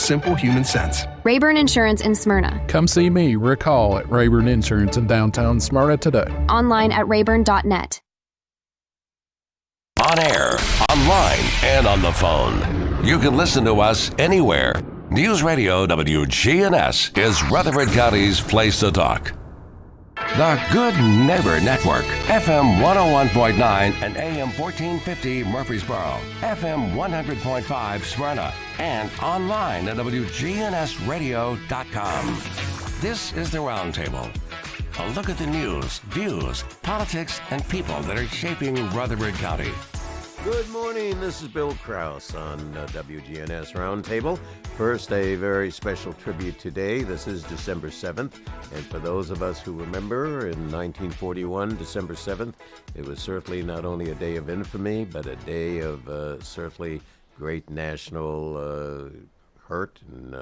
simple human sense. Rayburn Insurance in Smyrna. Come see me, Rick Hall, at Rayburn Insurance in downtown Smyrna today. Online at rayburn.net. On air, online, and on the phone. You can listen to us anywhere. News Radio WGNS is Rutherford County's place to talk. The Good Neighbor Network, FM 101.9 and AM 1450 Murfreesboro, FM 100.5 Smyrna, and online at WGNSradio.com. This is the Roundtable. A look at the news, views, politics, and people that are shaping Rutherford County. Good morning, this is Bill Krause on WGNS Roundtable. First, a very special tribute today. This is December 7th, and for those of us who remember, in 1941, December 7th, it was certainly not only a day of infamy, but a day of certainly great national hurt and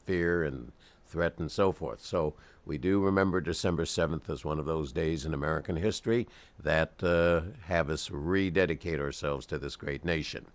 fear and threat and so forth. So we do remember December 7th as one of those days in American history that have us rededicate ourselves to this great nation.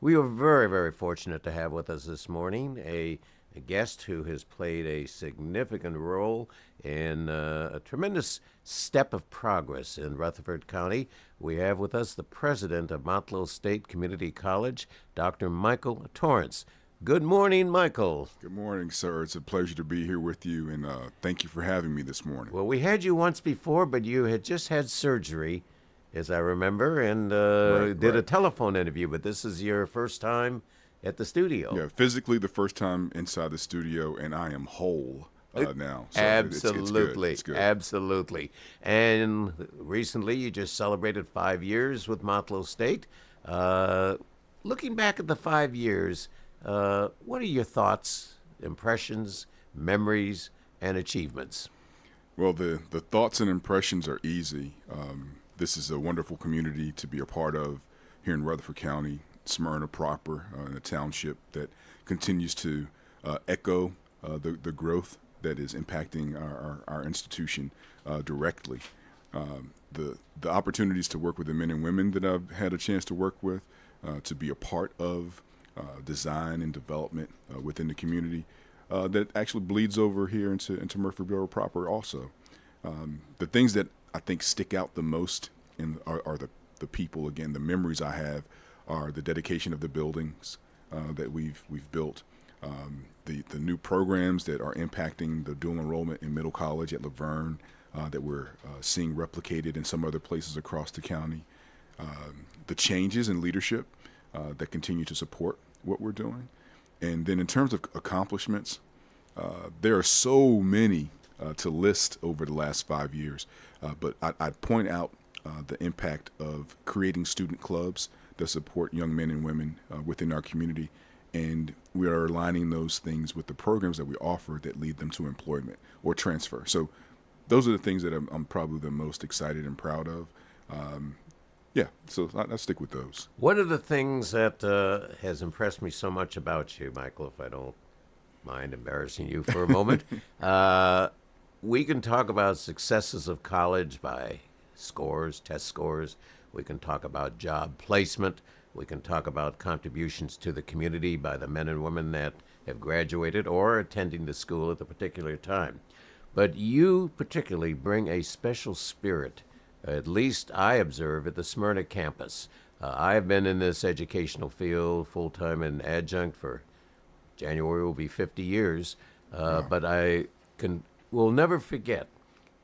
We are very, very fortunate to have with us this morning a guest who has played a significant role in a tremendous step of progress in Rutherford County. We have with us the president of Motlow State Community College, Dr. Michael Torrance. Good morning, Michael. Good morning, sir. It's a pleasure to be here with you, and thank you for having me this morning. Well, we had you once before, but you had just had surgery, as I remember, and did a telephone interview, but this is your first time at the studio. Yeah, physically the first time inside the studio, and I am whole now. So absolutely, it's good. Absolutely. And recently you just celebrated 5 years with Motlow State. Looking back at the 5 years, what are your thoughts, impressions, memories, and achievements? Well, the thoughts and impressions are easy. This is a wonderful community to be a part of here in Rutherford County, Smyrna proper, in a township that continues to echo the growth that is impacting our institution directly. The opportunities to work with the men and women that I've had a chance to work with, to be a part of design and development within the community that actually bleeds over here into Murfreesboro proper also. The things that I think stick out the most are the people. Again, the memories I have are the dedication of the buildings that we've built, the new programs that are impacting the dual enrollment in middle college at Laverne that we're seeing replicated in some other places across the county, the changes in leadership that continue to support what we're doing. And then in terms of accomplishments, there are so many to list over the last 5 years, but I'd point out the impact of creating student clubs that support young men and women within our community, and we are aligning those things with the programs that we offer that lead them to employment or transfer. So those are the things that I'm probably the most excited and proud of. Yeah, so I'll stick with those. One of the things that has impressed me so much about you, Michael, if I don't mind embarrassing you for a moment, we can talk about successes of college by scores, test scores. We can talk about job placement. We can talk about contributions to the community by the men and women that have graduated or attending the school at the particular time. But you particularly bring a special spirit, at least I observe, at the Smyrna campus. I've been in this educational field full-time and adjunct for January will be 50 years, but I will never forget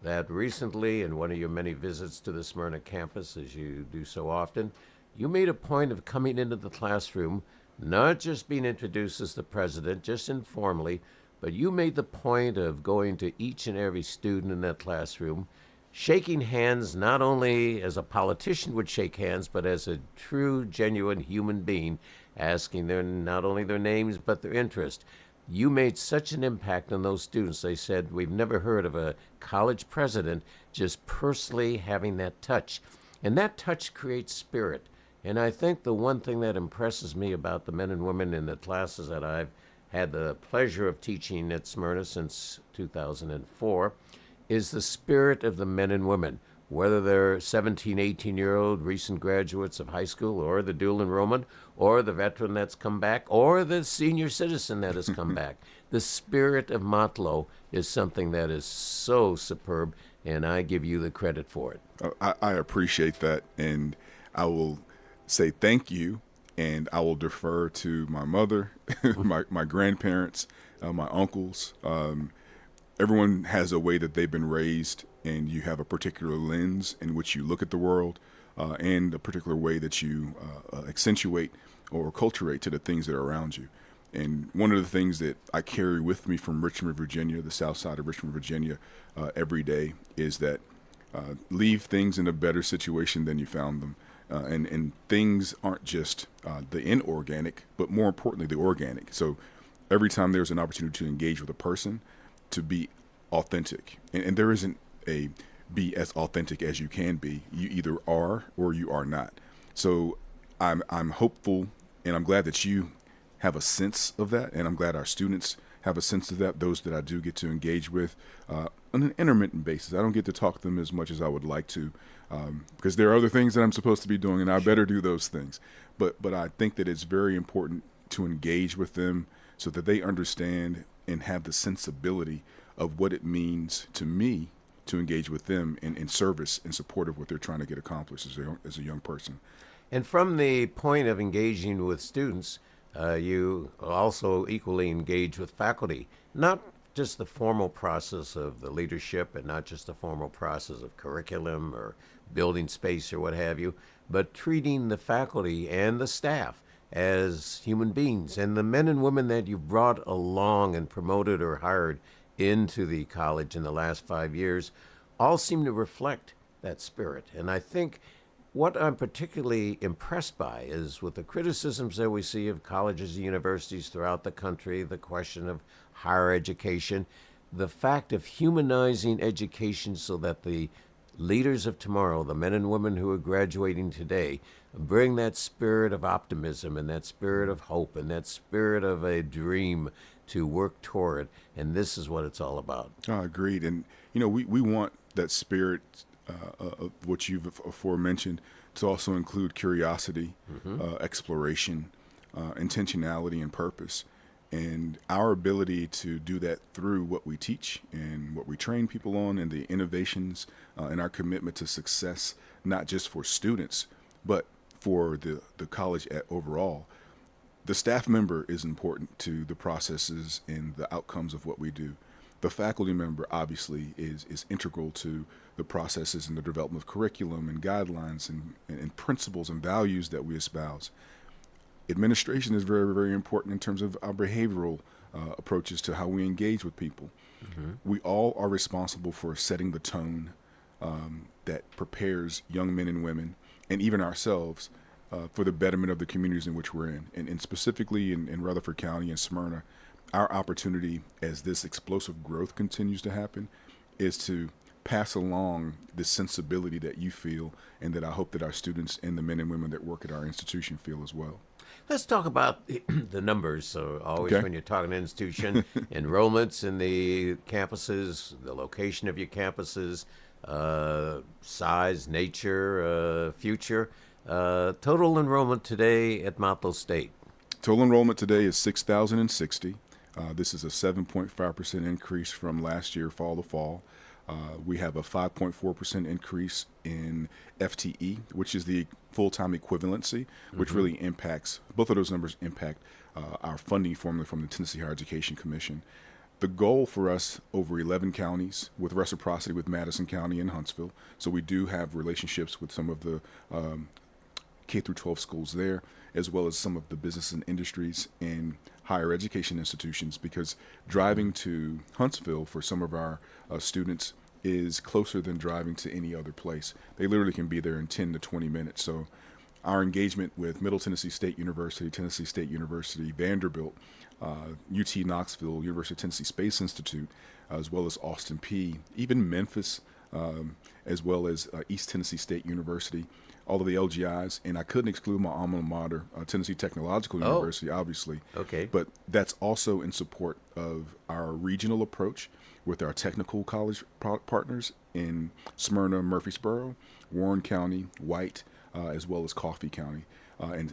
that recently in one of your many visits to the Smyrna campus, as you do so often, you made a point of coming into the classroom, not just being introduced as the president, just informally, but you made the point of going to each and every student in that classroom, shaking hands not only as a politician would shake hands, but as a true, genuine human being, asking not only their names, but their interest. You made such an impact on those students. They said, we've never heard of a college president just personally having that touch. And that touch creates spirit. And I think the one thing that impresses me about the men and women in the classes that I've had the pleasure of teaching at Smyrna since 2004 is the spirit of the men and women. whether they're 17, 18-year-old recent graduates of high school, or the dual enrollment, or the veteran that's come back, or the senior citizen that has come back. The spirit of Motlow is something that is so superb, and I give you the credit for it. I appreciate that, and I will say thank you, and I will defer to my mother, my grandparents, my uncles. Everyone has a way that they've been raised, and you have a particular lens in which you look at the world, and a particular way that you accentuate or acculturate to the things that are around you. And one of the things that I carry with me from Richmond, Virginia, the south side of Richmond, Virginia, every day is that leave things in a better situation than you found them. And things aren't just the inorganic, but more importantly, the organic. So every time there's an opportunity to engage with a person, to be authentic. And there isn't a be as authentic as you can be. You either are or you are not. So I'm hopeful, and I'm glad that you have a sense of that, and I'm glad our students have a sense of that, those that I do get to engage with on an intermittent basis. I don't get to talk to them as much as I would like to, because there are other things that I'm supposed to be doing, and I better do those things. But I think that it's very important to engage with them so that they understand and have the sensibility of what it means to me to engage with them in service and support of what they're trying to get accomplished as a young person. And from the point of engaging with students, you also equally engage with faculty, not just the formal process of the leadership and not just the formal process of curriculum or building space or what have you, but treating the faculty and the staff as human beings. And the men and women that you've brought along and promoted or hired into the college in the last 5 years all seem to reflect that spirit. And I think what I'm particularly impressed by is with the criticisms that we see of colleges and universities throughout the country, the question of higher education, the fact of humanizing education so that the leaders of tomorrow, the men and women who are graduating today, bring that spirit of optimism and that spirit of hope and that spirit of a dream to work toward. And this is what it's all about. Agreed. And, we want that spirit of what you've aforementioned to also include curiosity, exploration, intentionality, and purpose. And our ability to do that through what we teach and what we train people on and the innovations and our commitment to success, not just for students, but for the college overall. The staff member is important to the processes and the outcomes of what we do. The faculty member obviously is integral to the processes and the development of curriculum and guidelines and principles and values that we espouse. Administration is very, very important in terms of our behavioral approaches to how we engage with people. We all are responsible for setting the tone that prepares young men and women, and even ourselves, for the betterment of the communities in which we're in. And specifically in Rutherford County and Smyrna, our opportunity as this explosive growth continues to happen is to pass along this sensibility that you feel and that I hope that our students and the men and women that work at our institution feel as well. Let's talk about the numbers. So always Okay. when you're talking institution, enrollments in the campuses, the location of your campuses, size, nature, future. Total enrollment today at Motlow State. Total enrollment today is 6,060. This is a 7.5% increase from last year, fall to fall. We have a 5.4% increase in FTE, which is the full-time equivalency, which really impacts, both of those numbers impact our funding formula from the Tennessee Higher Education Commission. The goal for us over 11 counties, with reciprocity with Madison County and Huntsville, so we do have relationships with some of the K through 12 schools there, as well as some of the business and industries and higher education institutions, because driving to Huntsville for some of our students is closer than driving to any other place. They literally can be there in 10 to 20 minutes. So our engagement with Middle Tennessee State University, Vanderbilt, UT Knoxville, University of Tennessee Space Institute, as well as Austin Peay, even Memphis, as well as East Tennessee State University, all of the LGIs, and I couldn't exclude my alma mater, Tennessee Technological University, obviously. Okay. But that's also in support of our regional approach with our technical college partners in Smyrna, Murfreesboro, Warren County, White, as well as Coffee County. And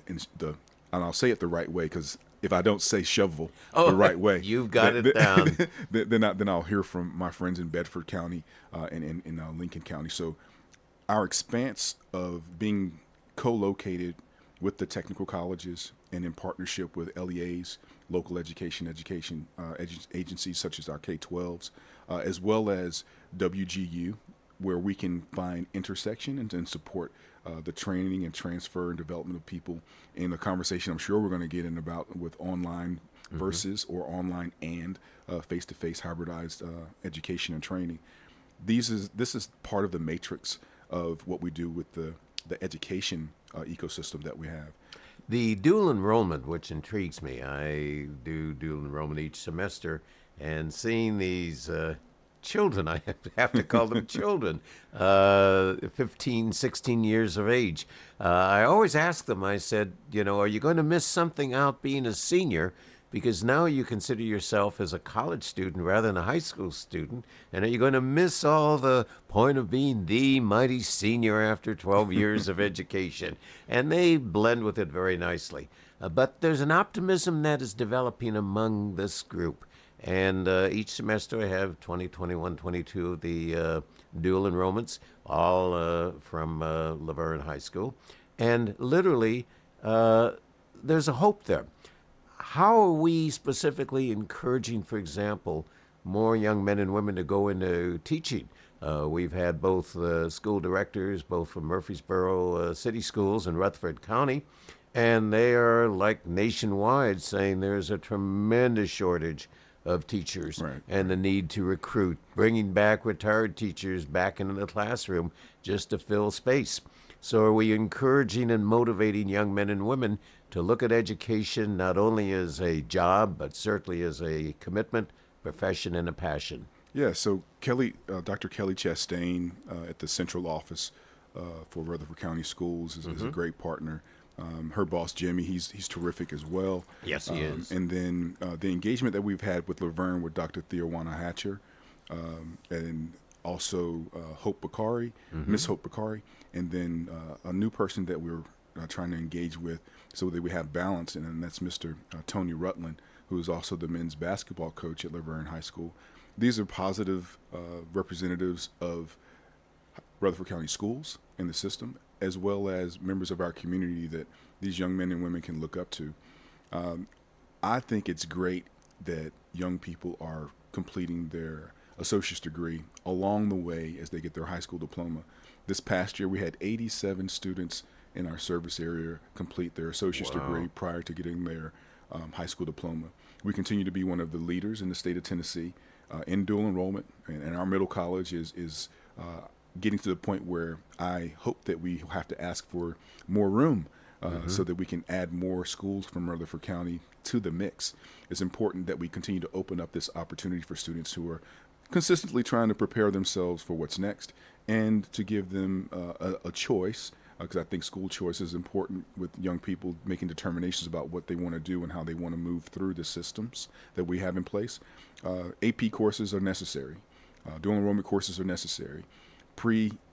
I'll say it the right way, because if I don't say shovel the right way, you've got it down. Then I'll hear from my friends in Bedford County and in Lincoln County. So our expanse of being co-located with the technical colleges and in partnership with LEAs, local education agencies such as our K-12s, as well as WGU, where we can find intersection and support the training and transfer and development of people in a conversation I'm sure we're going to get in about with online versus or online and face-to-face hybridized education and training. This is part of the matrix of what we do with the education ecosystem that we have. The dual enrollment, which intrigues me, I do dual enrollment each semester, and seeing these children, I have to call them children, 15, 16 years of age, I always ask them, I said, are you going to miss something out being a senior? Because now you consider yourself as a college student rather than a high school student. And are you going to miss all the point of being the mighty senior after 12 years of education? And they blend with it very nicely. But there's an optimism that is developing among this group. And each semester I have 20, 21, 22 of the dual enrollments, all from Laverne High School. And literally, there's a hope there. How are we specifically encouraging, for example, more young men and women to go into teaching? We've had both school directors, both from Murfreesboro City Schools and Rutherford County, and they are like nationwide saying there's a tremendous shortage of teachers and the need to recruit, bringing back retired teachers back into the classroom just to fill space. So are we encouraging and motivating young men and women to look at education not only as a job, but certainly as a commitment, profession, and a passion? Yeah, so Dr. Kelly Chastain at the central office for Rutherford County Schools is a great partner. Her boss, Jimmy, he's terrific as well. Yes, he is. And then the engagement that we've had with Laverne with Dr. Theowana Hatcher and also Hope Bakari, Miss Hope Bakari, and then a new person that we're trying to engage with so that we have balance, and that's Mr. Tony Rutland, who is also the men's basketball coach at Laverne High School. These are positive representatives of Rutherford County schools in the system, as well as members of our community that these young men and women can look up to. I think it's great that young people are completing their associate's degree along the way as they get their high school diploma. This past year, we had 87 students in our service area complete their associate's degree prior to getting their high school diploma. We continue to be one of the leaders in the state of Tennessee in dual enrollment, and our middle college is getting to the point where I hope that we have to ask for more room so that we can add more schools from Rutherford County to the mix. It's important that we continue to open up this opportunity for students who are consistently trying to prepare themselves for what's next and to give them a choice, because I think school choice is important with young people making determinations about what they want to do and how they want to move through the systems that we have in place. AP courses are necessary. Dual enrollment courses are necessary.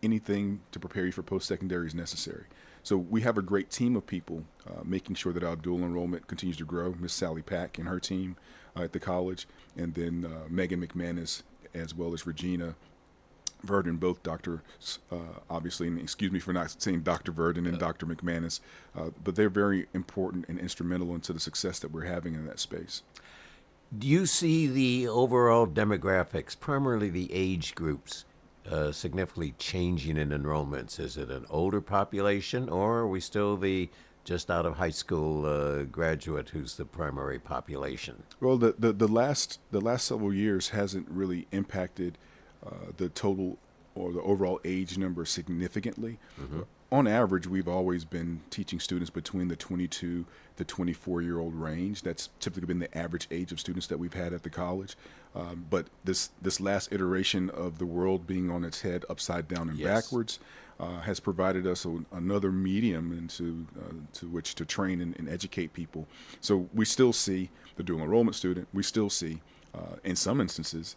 Anything to prepare you for post-secondary is necessary. So we have a great team of people making sure that our dual enrollment continues to grow. Miss Sally Pack and her team at the college, and then Megan McManus, as well as Regina Verdon, both doctors, obviously, and excuse me for not saying Dr. Verdon and Dr. McManus, but they're very important and instrumental into the success that we're having in that space. Do you see the overall demographics, primarily the age groups, significantly changing in enrollments? Is it an older population, or are we still the just out of high school graduate who's the primary population? Well, the last several years hasn't really impacted the total or the overall age number significantly. on average, we've always been teaching students between the 22 to 24-year-old range. That's typically been the average age of students that we've had at the college. But this last iteration of the world being on its head, upside down and backwards, has provided us another medium into to which to train and educate people. So we still see the dual enrollment student. We still see, in some instances,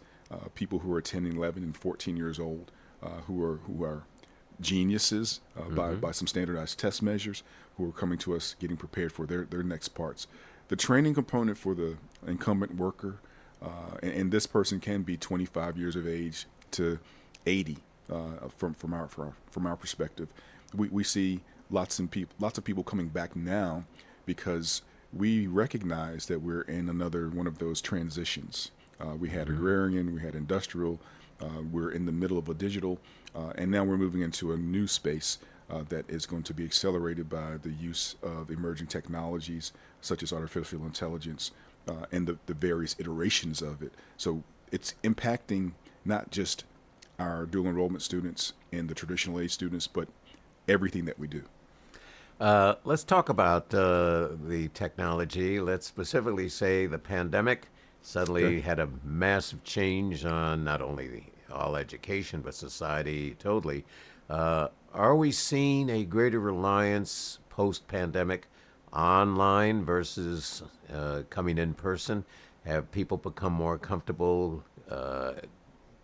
people who are 10, 11, and 14 years old who are geniuses by some standardized test measures, who are coming to us getting prepared for their next parts. The training component for the incumbent worker, and this person can be 25 years of age to 80 from our perspective. We see lots of people coming back now because we recognize that we're in another one of those transitions. We had agrarian, we had industrial, we're in the middle of a digital, and now we're moving into a new space that is going to be accelerated by the use of emerging technologies such as artificial intelligence and the various iterations of it. So it's impacting not just our dual enrollment students and the traditional age students, but everything that we do. Let's talk about the technology. Let's specifically say the pandemic suddenly had a massive change on not only all education, but society totally. Are we seeing a greater reliance post-pandemic online versus coming in person? Have people become more comfortable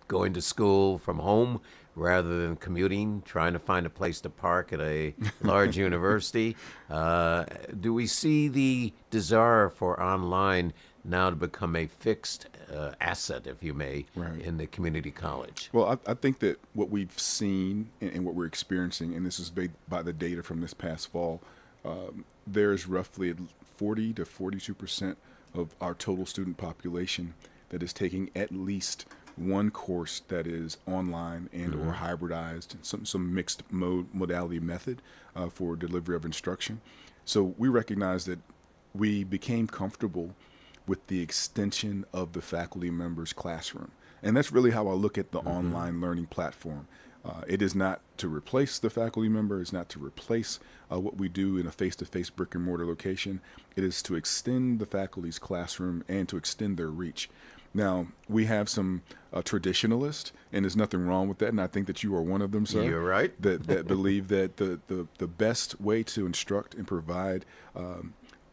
going to school from home rather than commuting, trying to find a place to park at a large university? Do we see the desire for online now to become a fixed asset, if you may, in the community college? Well, I think that what we've seen and what we're experiencing, and this is by the data from this past fall, there's roughly 40 to 42% of our total student population that is taking at least one course that is online and or hybridized, some mixed modality method for delivery of instruction. So we recognize that we became comfortable with the extension of the faculty member's classroom. And that's really how I look at the online learning platform. It is not to replace the faculty member. It's not to replace what we do in a face-to-face brick and mortar location. It is to extend the faculty's classroom and to extend their reach. Now, we have some traditionalists, and there's nothing wrong with that, and I think that you are one of them, sir. You're right. that believe that the best way to instruct and provide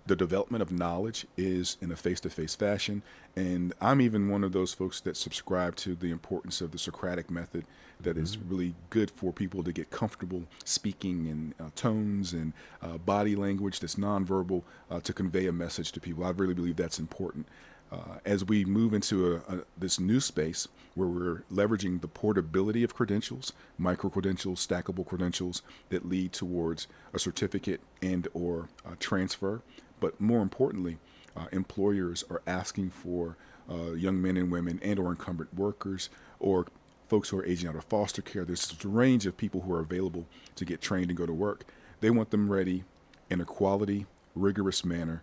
the development of knowledge is in a face-to-face fashion. And I'm even one of those folks that subscribe to the importance of the Socratic method that is really good for people to get comfortable speaking in tones and body language that's nonverbal to convey a message to people. I really believe that's important. As we move into this new space where we're leveraging the portability of credentials, micro-credentials, stackable credentials that lead towards a certificate and or transfer, but more importantly, employers are asking for young men and women and or incumbent workers or folks who are aging out of foster care. There's a range of people who are available to get trained and go to work. They want them ready in a quality, rigorous manner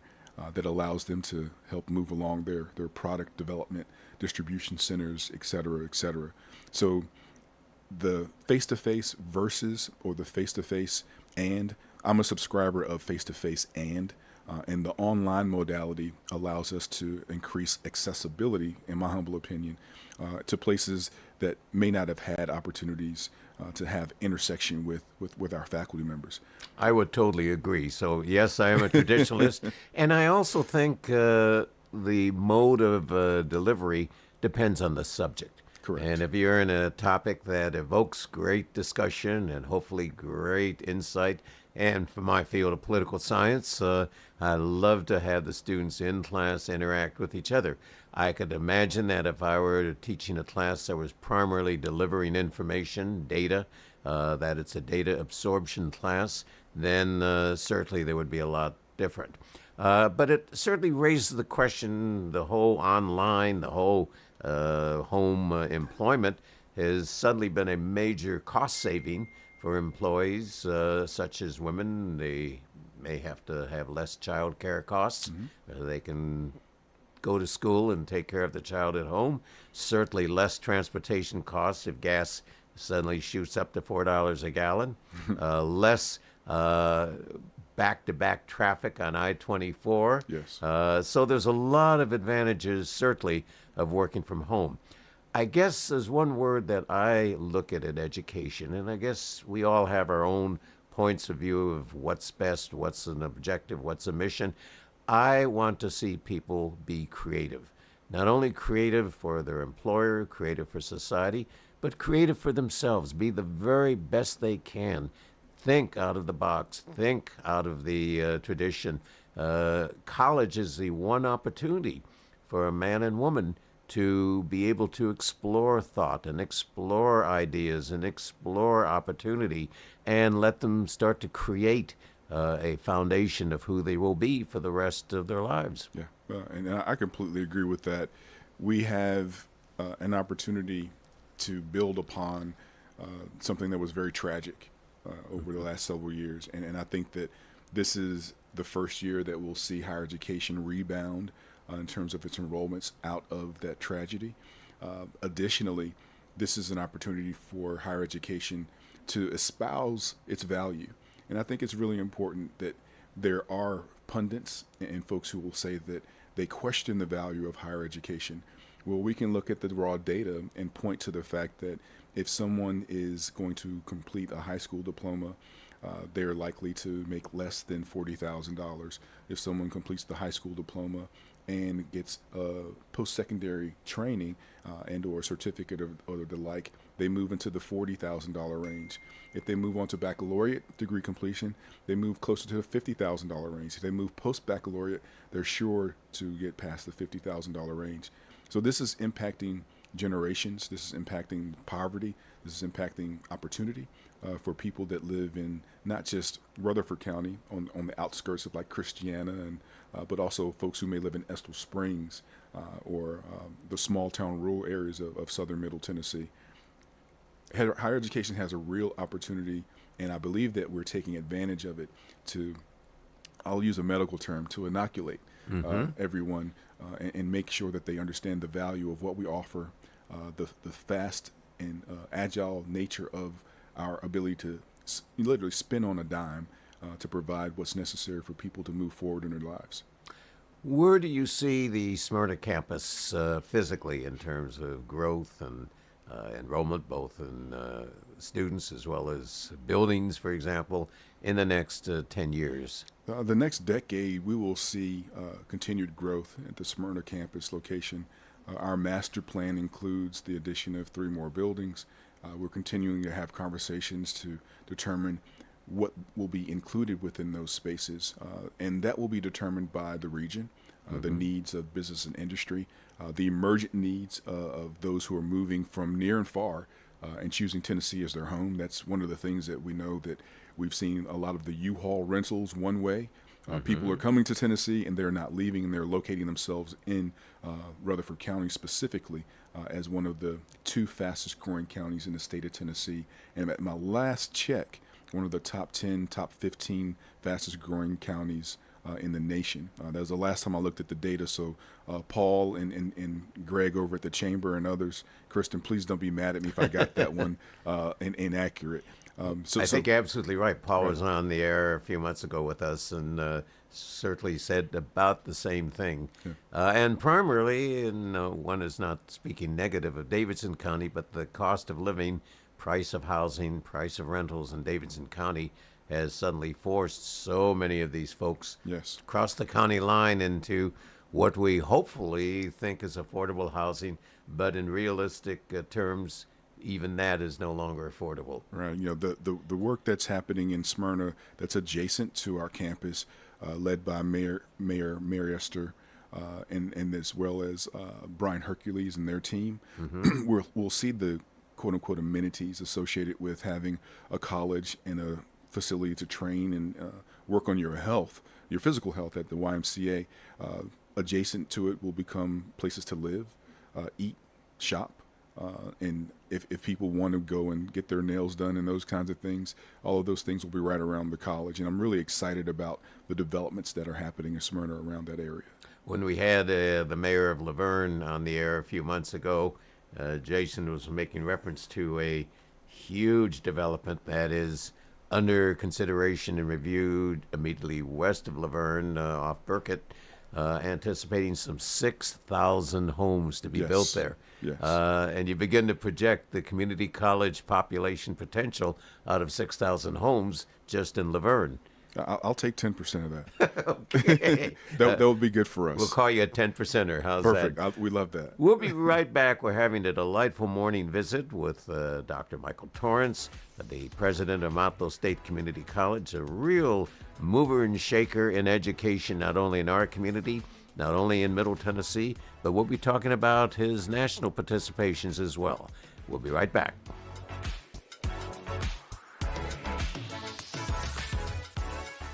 that allows them to help move along their product development, distribution centers, et cetera, et cetera. So the face-to-face versus or the face-to-face and, I'm a subscriber of face-to-face and the online modality allows us to increase accessibility, in my humble opinion, to places that may not have had opportunities to have intersection with our faculty members. I would totally agree. So, yes, I am a traditionalist. And I also think the mode of delivery depends on the subject. Correct. And if you're in a topic that evokes great discussion and hopefully great insight, and for my field of political science, I love to have the students in class interact with each other. I could imagine that if I were teaching a class that was primarily delivering information, data, that it's a data absorption class, then certainly there would be a lot different. But it certainly raises the question, the whole online, the whole home employment has suddenly been a major cost saving for employees such as women. They may have to have less child care costs. They can go to school and take care of the child at home. Certainly less transportation costs if gas suddenly shoots up to $4 a gallon, less back-to-back traffic on I-24. Yes. So there's a lot of advantages, certainly, of working from home. I guess there's one word that I look at education, and I guess we all have our own points of view of what's best, what's an objective, what's a mission. I want to see people be creative. Not only creative for their employer, creative for society, but creative for themselves. Be the very best they can. Think out of the box. Think out of the tradition. College is the one opportunity for a man and woman to be able to explore thought and explore ideas and explore opportunity and let them start to create a foundation of who they will be for the rest of their lives. Yeah, and I completely agree with that. We have an opportunity to build upon something that was very tragic over the last several years, and I think that this is the first year that we'll see higher education rebound in terms of its enrollments out of that tragedy. Additionally, this is an opportunity for higher education to espouse its value. And I think it's really important that there are pundits and folks who will say that they question the value of higher education. Well, we can look at the raw data and point to the fact that if someone is going to complete a high school diploma, they're likely to make less than $40,000. If someone completes the high school diploma and gets post-secondary training and or a certificate or the like, they move into the $40,000 range. If they move on to baccalaureate degree completion, they move closer to the $50,000 range. If they move post-baccalaureate, they're sure to get past the $50,000 range. So this is impacting generations. This is impacting poverty. This is impacting opportunity for people that live in not just Rutherford County on the outskirts of like Christiana, and but also folks who may live in Estill Springs or the small town rural areas of southern Middle Tennessee. Higher education has a real opportunity, and I believe that we're taking advantage of it to, I'll use a medical term, to inoculate everyone and make sure that they understand the value of what we offer, the fast and agile nature of our ability to literally spin on a dime to provide what's necessary for people to move forward in their lives. Where do you see the Smyrna campus physically in terms of growth and enrollment, both in students as well as buildings, for example, in the next 10 years? The next decade, we will see continued growth at the Smyrna campus location. Our master plan includes the addition of 3 more buildings. We're continuing to have conversations to determine what will be included within those spaces, and that will be determined by the region, the needs of business and industry, the emergent needs of those who are moving from near and far and choosing Tennessee as their home. That's one of the things that we know, that we've seen a lot of the U-Haul rentals one way. People are coming to Tennessee and they're not leaving, and they're locating themselves in Rutherford County specifically as one of the 2 fastest growing counties in the state of Tennessee. And at my last check, one of the top 10, top 15 fastest growing counties in the nation. That was the last time I looked at the data. So Paul and Greg over at the Chamber and others, Kristen, please don't be mad at me if I got that one inaccurate. I think you're absolutely right. Paul was on the air a few months ago with us and certainly said about the same thing. And primarily, and one is not speaking negative of Davidson County, but the cost of living, price of housing, price of rentals in Davidson County has suddenly forced so many of these folks across the county line into what we hopefully think is affordable housing, but in realistic terms, even that is no longer affordable. Right. You know, the work that's happening in Smyrna that's adjacent to our campus, led by Mayor Mary Esther, and as well as Brian Hercules and their team, we'll see the quote-unquote amenities associated with having a college and a facility to train and work on your health, your physical health at the YMCA. Adjacent to it will become places to live, eat, shop, and if people want to go and get their nails done and those kinds of things, all of those things will be right around the college. And I'm really excited about the developments that are happening in Smyrna around that area. When we had the mayor of Laverne on the air a few months ago, Jason was making reference to a huge development that is under consideration and reviewed immediately west of Laverne, off Burkett, anticipating some 6,000 homes to be built there. Yes. And you begin to project the community college population potential out of 6,000 homes just in Laverne. I'll take 10% of that. Okay. That would be good for us. We'll call you a 10%er. How's Perfect. that? We love that. We'll be right back. We're having a delightful morning visit with Dr. Michael Torrance, the president of Motlow State Community College, a real mover and shaker in education, not only in our community, not only in Middle Tennessee, but we'll be talking about his national participations as well. We'll be right back.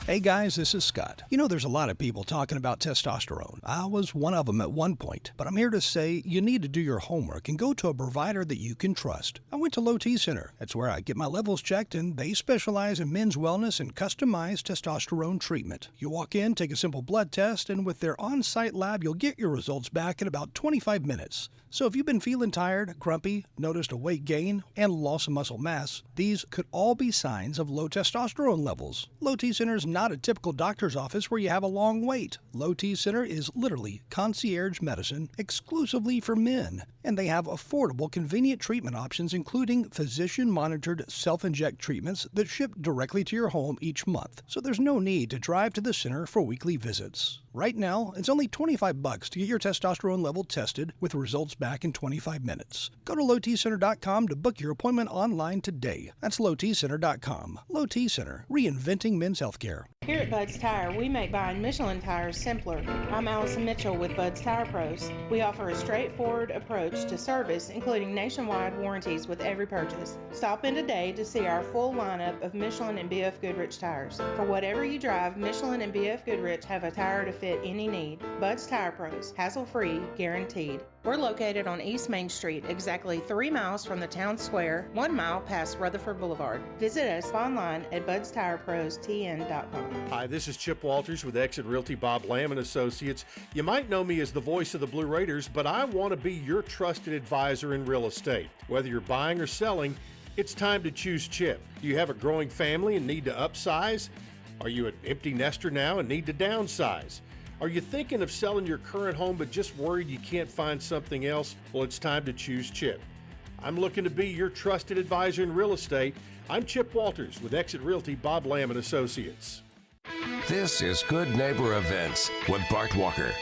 Hey guys, this is Scott. You know, there's a lot of people talking about testosterone. I was one of them at one point, but I'm here to say you need to do your homework and go to a provider that you can trust. I went to Low T Center. That's where I get my levels checked, and they specialize in men's wellness and customized testosterone treatment. You walk in, take a simple blood test, and with their on-site lab, you'll get your results back in about 25 minutes. So if you've been feeling tired, grumpy, noticed a weight gain, and loss of muscle mass, these could all be signs of low testosterone levels. Low T Center is not a typical doctor's office where you have a long wait. Low T Center is literally concierge medicine exclusively for men, and they have affordable, convenient treatment options, including physician-monitored self-inject treatments that ship directly to your home each month. So there's no need to drive to the center for weekly visits. Right now, it's only $25 to get your testosterone level tested with results back in 25 minutes. Go to lowtcenter.com to book your appointment online today. That's lowtcenter.com. Low T Center, reinventing men's healthcare. Here at Bud's Tire, we make buying Michelin tires simpler. I'm Allison Mitchell with Bud's Tire Pros. We offer a straightforward approach to service, including nationwide warranties with every purchase. Stop in today to see our full lineup of Michelin and BF Goodrich tires. For whatever you drive, Michelin and BF Goodrich have a tire to fit any need. Bud's Tire Pros, hassle-free, guaranteed. We're located on East Main Street, exactly 3 miles from the town square, 1 mile past Rutherford Boulevard. Visit us online at budstirepros.tn.com. Hi, this is Chip Walters with Exit Realty Bob Lamb and Associates. You might know me as the voice of the Blue Raiders, but I want to be your trusted advisor in real estate. Whether you're buying or selling, it's time to choose Chip. Do you have a growing family and need to upsize? Are you an empty nester now and need to downsize? Are you thinking of selling your current home but just worried you can't find something else? Well, it's time to choose Chip. I'm looking to be your trusted advisor in real estate. I'm Chip Walters with Exit Realty Bob Lamb and Associates. This is Good Neighbor Events with Bart Walker.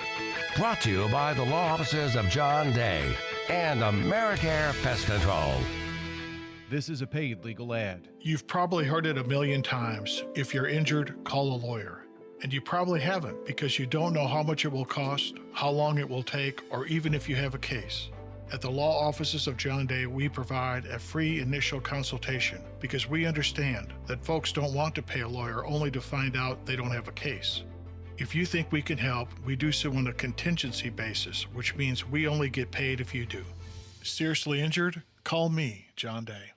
Brought to you by the law offices of John Day and AmeriCare Pest Control. This is a paid legal ad. You've probably heard it a million times. If you're injured, call a lawyer. And you probably haven't because you don't know how much it will cost, how long it will take, or even if you have a case. At the law offices of John Day, we provide a free initial consultation because we understand that folks don't want to pay a lawyer only to find out they don't have a case. If you think we can help, we do so on a contingency basis, which means we only get paid if you do. Seriously injured? Call me, John Day.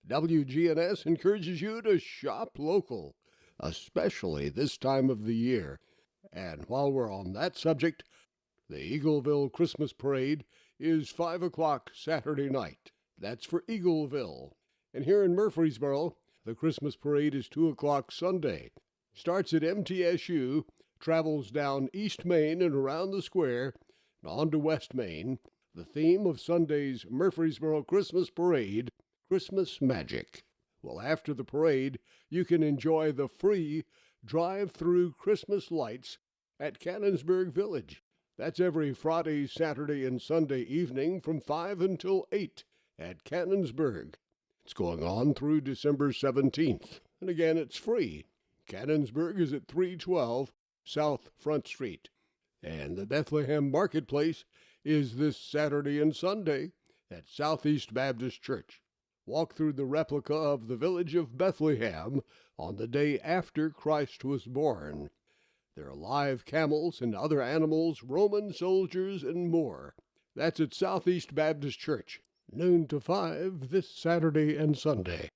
WGNS encourages you to shop local, especially this time of the year. And while we're on that subject, the Eagleville Christmas Parade is 5 o'clock Saturday night. That's for Eagleville. And here in Murfreesboro, the Christmas Parade is 2 o'clock Sunday. Starts at MTSU, travels down East Main and around the square, and on to West Main. The theme of Sunday's Murfreesboro Christmas Parade, Christmas Magic. Well, after the parade, you can enjoy the free drive-through Christmas lights at Cannonsburg Village. That's every Friday, Saturday, and Sunday evening from 5 until 8 at Cannonsburg. It's going on through December 17th. And again, it's free. Cannonsburg is at 312 South Front Street. And the Bethlehem Marketplace is this Saturday and Sunday at Southeast Baptist Church. Walk through the replica of the village of Bethlehem on the day after Christ was born. There are live camels and other animals, Roman soldiers, and more. That's at Southeast Baptist Church, noon to 5 this Saturday and Sunday.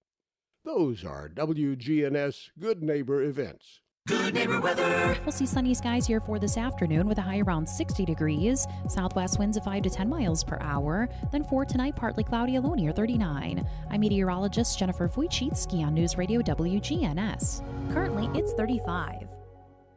Those are WGNS Good Neighbor events. Good neighbor weather. We'll see sunny skies here for this afternoon with a high around 60 degrees. Southwest winds of 5 to 10 miles per hour. Then for tonight, partly cloudy, a low near 39. I'm meteorologist Jennifer Wojcicki on News Radio WGNS. Currently, it's 35.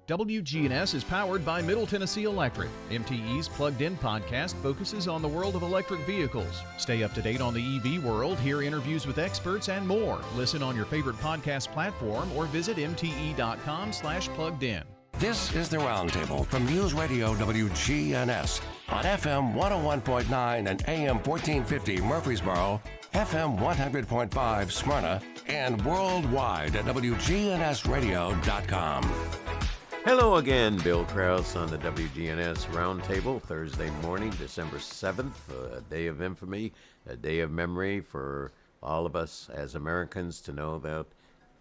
WGNS is powered by Middle Tennessee Electric. MTE's Plugged In podcast focuses on the world of electric vehicles. Stay up to date on the EV world, hear interviews with experts, and more. Listen on your favorite podcast platform or visit mte.com/pluggedin. This is the Roundtable from News Radio WGNS on FM 101.9 and AM 1450 Murfreesboro, FM 100.5 Smyrna, and worldwide at WGNSradio.com. Hello again, Bill Krause on the WGNS Roundtable, Thursday morning, December 7th, a day of infamy, a day of memory for all of us as Americans to know that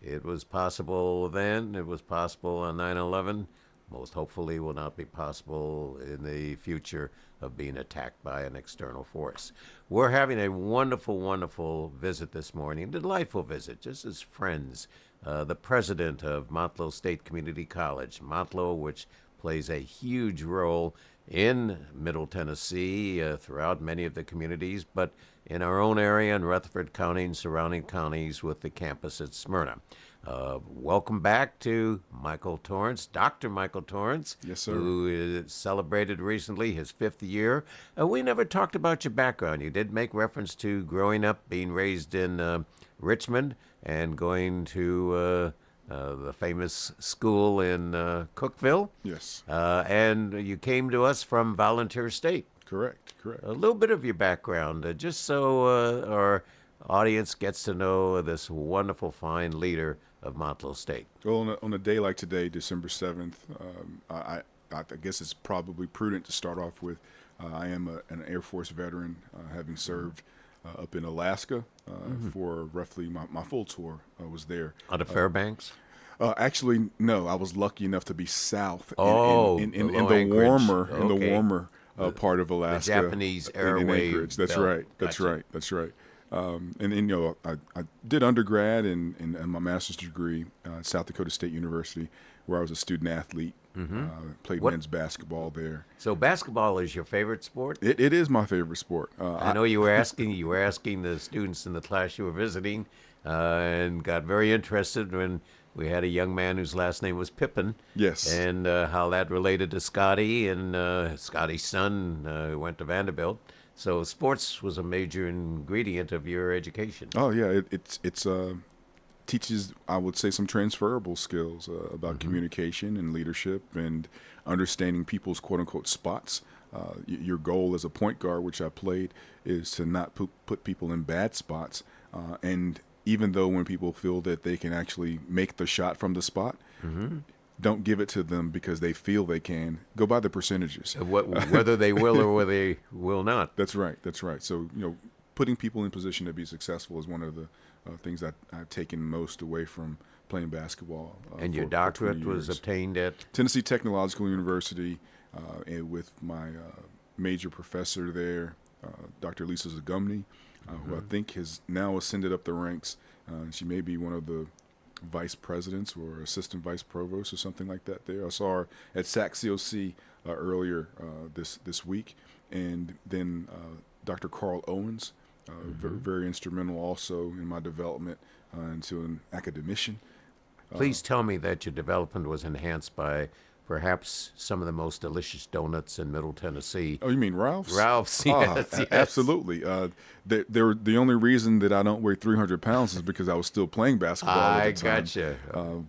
it was possible then, it was possible on 9/11, most hopefully will not be possible in the future of being attacked by an external force. We're having a wonderful, wonderful visit this morning, delightful visit, just as friends. The president of Motlow State Community College, Motlow, which plays a huge role in Middle Tennessee, throughout many of the communities, but in our own area in Rutherford County and surrounding counties with the campus at Smyrna. Welcome back to Michael Torrance, Dr. Michael Torrance. Yes, sir. Who celebrated recently his 5th year. We never talked about your background. You did make reference to growing up, being raised in Richmond, and going to the famous school in Cookeville. Yes. And you came to us from Volunteer State. Correct. A little bit of your background, just so our audience gets to know this wonderful, fine leader of Motlow State. Well, on a day like today, December 7th, I guess it's probably prudent to start off with I am an Air Force veteran, having served up in Alaska for roughly my full tour. Was there. Out of Fairbanks? Actually, no. I was lucky enough to be south in the warmer part of Alaska. The Japanese airway. Anchorage. That's belt. right. That's Gotcha. right. That's right. I did undergrad and my master's degree at South Dakota State University, where I was a student athlete. Played men's basketball there. So basketball is your favorite sport? It is my favorite sport. I know you were asking the students in the class you were visiting, and got very interested when we had a young man whose last name was Pippen. Yes. And how that related to Scotty and Scotty's son who went to Vanderbilt. So sports was a major ingredient of your education. Oh yeah, it's teaches, I would say, some transferable skills about communication and leadership and understanding people's quote-unquote spots. Your goal as a point guard, which I played, is to not put people in bad spots. And even though when people feel that they can actually make the shot from the spot, don't give it to them because they feel they can. Go by the percentages. Whether they will or whether they will not. That's right. So, putting people in position to be successful is one of the things that I've taken most away from playing basketball. And your doctorate was obtained at? Tennessee Technological University, and with my major professor there, Dr. Lisa Zagumny, who I think has now ascended up the ranks. She may be one of the vice presidents or assistant vice provost or something like that there. I saw her at SAC-COC earlier this week. And then Dr. Carl Owens, very, very instrumental also in my development into an academician. Please tell me that your development was enhanced by perhaps some of the most delicious donuts in Middle Tennessee. Oh, you mean Ralph's? Ralph's, yes. Absolutely. They're the only reason that I don't weigh 300 pounds is because I was still playing basketball at the time. I gotcha.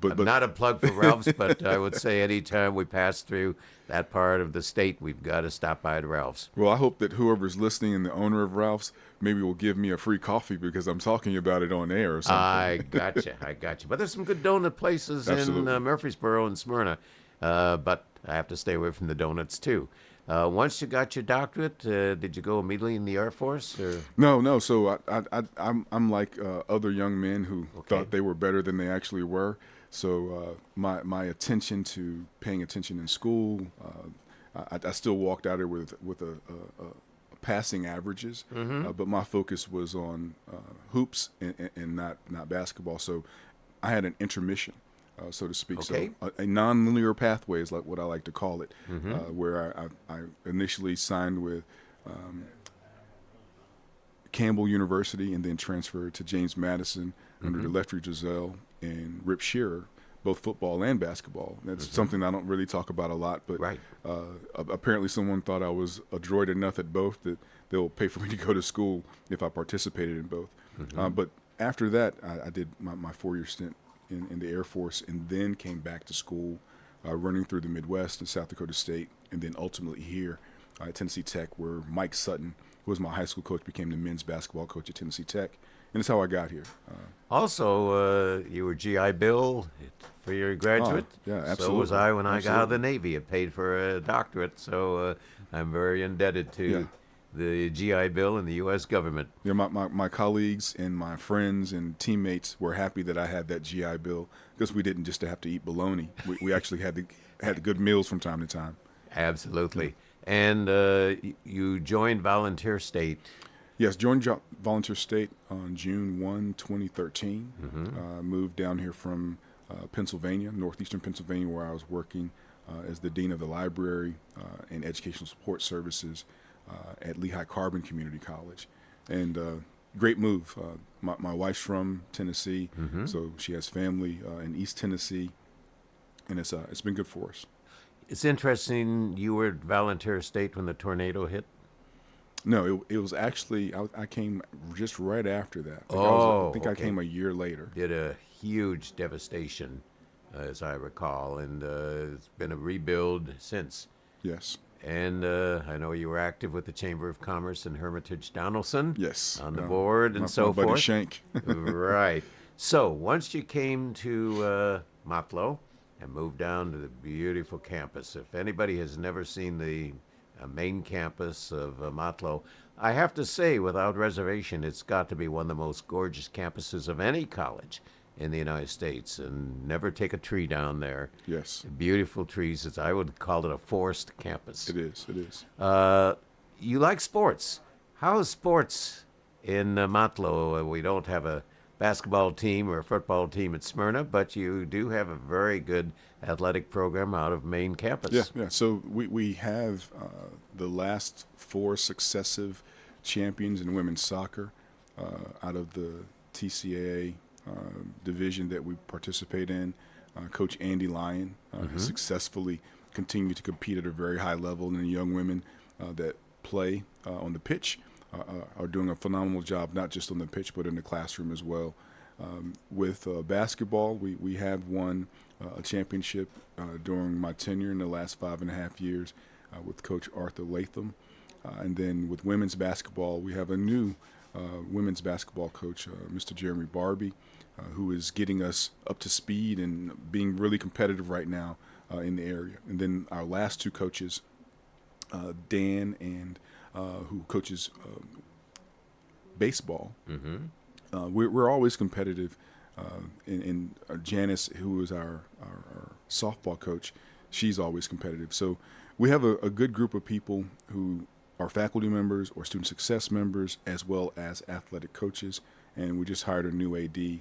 But not a plug for Ralph's, but I would say anytime we pass through that part of the state, we've got to stop by at Ralph's. Well, I hope that whoever's listening and the owner of Ralph's maybe will give me a free coffee because I'm talking about it on air or something. I gotcha. But there's some good donut places in Murfreesboro and Smyrna. But I have to stay away from the donuts too. Once you got your doctorate, did you go immediately in the Air Force? Or? No. So I'm like other young men who thought they were better than they actually were. So my attention to paying attention in school, I still walked out here with a passing averages, but my focus was on hoops and not basketball. So I had an intermission so to speak. Okay. So a non-linear pathway is like what I like to call it, Mm-hmm. where I initially signed with Campbell University and then transferred to James Madison under the Lefty Driesell and Rip Shearer, both football and basketball. That's something I don't really talk about a lot, but Right. Apparently someone thought I was adroit enough at both that they'll pay for me to go to school if I participated in both. But after that, I did my 4-year stint in the Air Force and then came back to school, running through the Midwest and South Dakota State, and then ultimately here at Tennessee Tech, where Mike Sutton, who was my high school coach, became the men's basketball coach at Tennessee Tech. And that's how I got here. Also, you were GI Bill for your graduate. Yeah, absolutely. So was I when I got out of the Absolutely. Navy. It paid for a doctorate, so I'm very indebted to the GI Bill and the U.S. government. Yeah, my colleagues and my friends and teammates were happy that I had that GI Bill because we didn't just have to eat bologna. We actually had the good meals from time to time. Absolutely. And you joined Volunteer State. Yes, joined Volunteer State on June 1, 2013. Moved down here from Pennsylvania, northeastern Pennsylvania, where I was working as the Dean of the Library and Educational Support Services at Lehigh Carbon Community College. And great move. My wife's from Tennessee, so she has family in East Tennessee, and it's been good for us. It's interesting you were at Volunteer State when the tornado hit. No, it was actually, I came just right after that. I think I came a year later. Did a huge devastation, as I recall, and it's been a rebuild since. Yes. And I know you were active with the Chamber of Commerce in Hermitage Donaldson. Yes. On the board and so my buddy forth. Shank. Right. So once you came to Motlow and moved down to the beautiful campus, if anybody has never seen the main campus of Motlow, I have to say, without reservation, it's got to be one of the most gorgeous campuses of any college in the United States, and never take a tree down there. Yes. Beautiful trees. I would call it a forest campus. It is. You like sports. How is sports in Motlow? We don't have a basketball team or a football team at Smyrna, but you do have a very good athletic program out of main campus. Yeah. So we have the last 4 successive champions in women's soccer out of the TCAA division that we participate in. Coach Andy Lyon has successfully continued to compete at a very high level, and the young women that play on the pitch are doing a phenomenal job, not just on the pitch, but in the classroom as well. With basketball, we have won a championship during my tenure in the last 5.5 years with Coach Arthur Latham. And then with women's basketball, we have a new women's basketball coach, Mr. Jeremy Barbie, who is getting us up to speed and being really competitive right now in the area. And then our last 2 coaches, Dan and who coaches baseball. We're always competitive. And Janice, who is our softball coach, she's always competitive. So we have a good group of people who are faculty members or student success members, as well as athletic coaches. And we just hired a new AD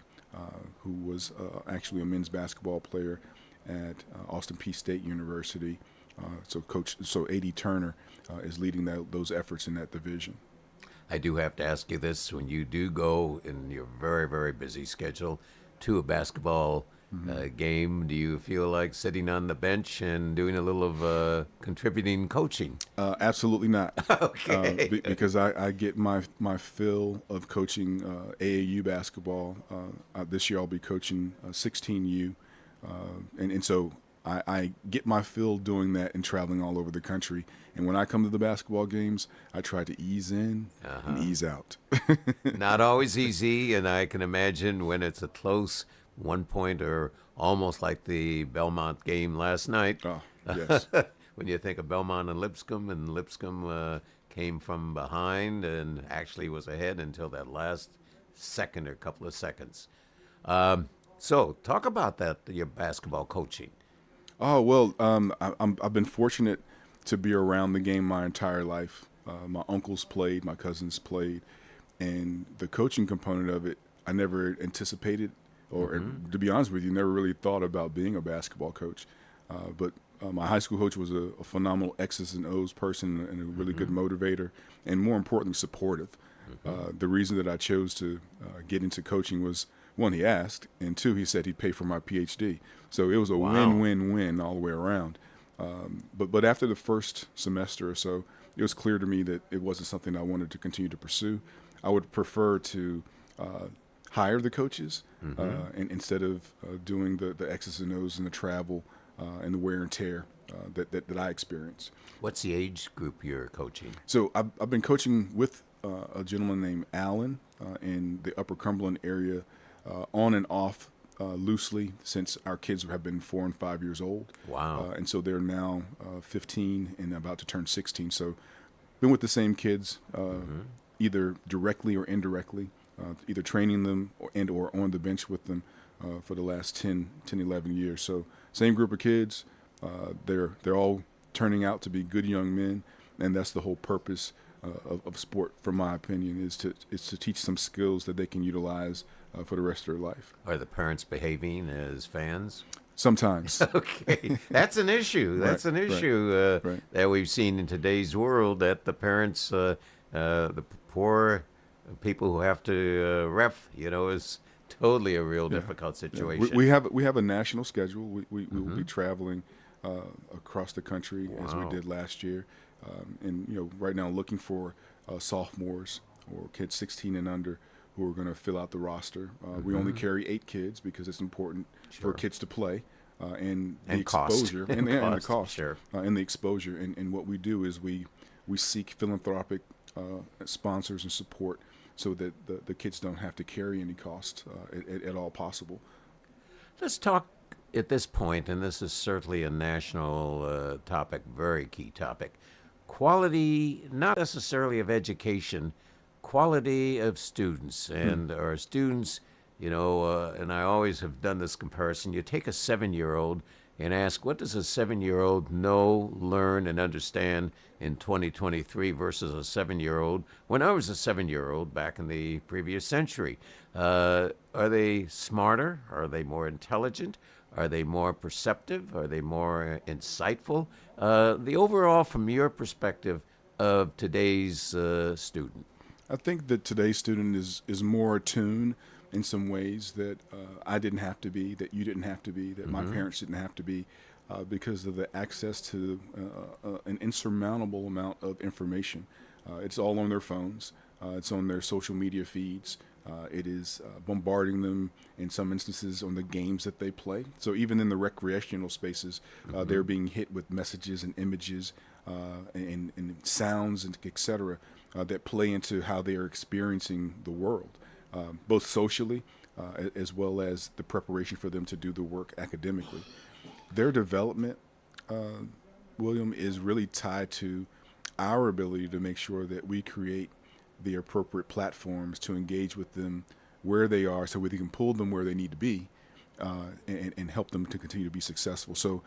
who was actually a men's basketball player at Austin Peay State University. So AD Turner is leading those efforts in that division. I do have to ask you this. When you do go in your very, very busy schedule to a basketball game, do you feel like sitting on the bench and doing a little of contributing coaching? Absolutely not. Okay. Because I get my fill of coaching AAU basketball. This year I'll be coaching 16U. And so I get my fill doing that and traveling all over the country. And when I come to the basketball games, I try to ease in and ease out. Not always easy, and I can imagine when it's a close 1 point or almost like the Belmont game last night. Oh, yes. When you think of Belmont and Lipscomb came from behind and actually was ahead until that last second or couple of seconds. So talk about that, your basketball coaching. Oh, well, I've been fortunate to be around the game my entire life. My uncles played, my cousins played, and the coaching component of it, I never anticipated or to be honest with you, never really thought about being a basketball coach. But my high school coach was a phenomenal X's and O's person and a really good motivator, and more importantly, supportive. The reason that I chose to get into coaching was, one, he asked, and two, he said he'd pay for my PhD. So it was a win-win-win all the way around. But after the first semester or so, it was clear to me that it wasn't something I wanted to continue to pursue. I would prefer to hire the coaches and instead of doing the X's and O's and the travel and the wear and tear that I experience. What's the age group you're coaching? So I've been coaching with a gentleman named Alan in the Upper Cumberland area, on and off loosely since our kids have been 4 and 5 years old. Wow. And so they're now 15 and about to turn 16. So been with the same kids, either directly or indirectly, either training them or on the bench with them for the last 10, 11 years. So same group of kids. They're all turning out to be good young men, and that's the whole purpose of sport, from my opinion, is to teach them skills that they can utilize for the rest of their life. Are the parents behaving as fans? Sometimes. Okay, that's an issue. That's an issue that we've seen in today's world, that the parents, the poor people who have to ref, is totally a real difficult situation. We have a national schedule. We will be traveling across the country as we did last year, and right now looking for sophomores or kids 16 and under who are going to fill out the roster. We only carry 8 kids because it's important for kids to play, and the exposure and the cost, and the exposure. And what we do is we seek philanthropic sponsors and support so that the kids don't have to carry any cost at all possible. Let's talk at this point, and this is certainly a national topic, very key topic. Quality, not necessarily of education, quality of students. And our students, and I always have done this comparison. You take a 7-year-old and ask, what does a 7-year-old know, learn, and understand in 2023 versus a 7-year-old when I was a 7-year-old back in the previous century? Are they smarter? Are they more intelligent? Are they more perceptive? Are they more insightful? The overall, from your perspective, of today's student. I think that today's student is more attuned in some ways that I didn't have to be, that you didn't have to be, that my parents didn't have to be, because of the access to an insurmountable amount of information. It's all on their phones. It's on their social media feeds. It is bombarding them in some instances on the games that they play. So even in the recreational spaces, they're being hit with messages and images and sounds and et cetera that play into how they are experiencing the world, both socially as well as the preparation for them to do the work academically. Their development, William, is really tied to our ability to make sure that we create the appropriate platforms to engage with them where they are so we can pull them where they need to be and help them to continue to be successful. So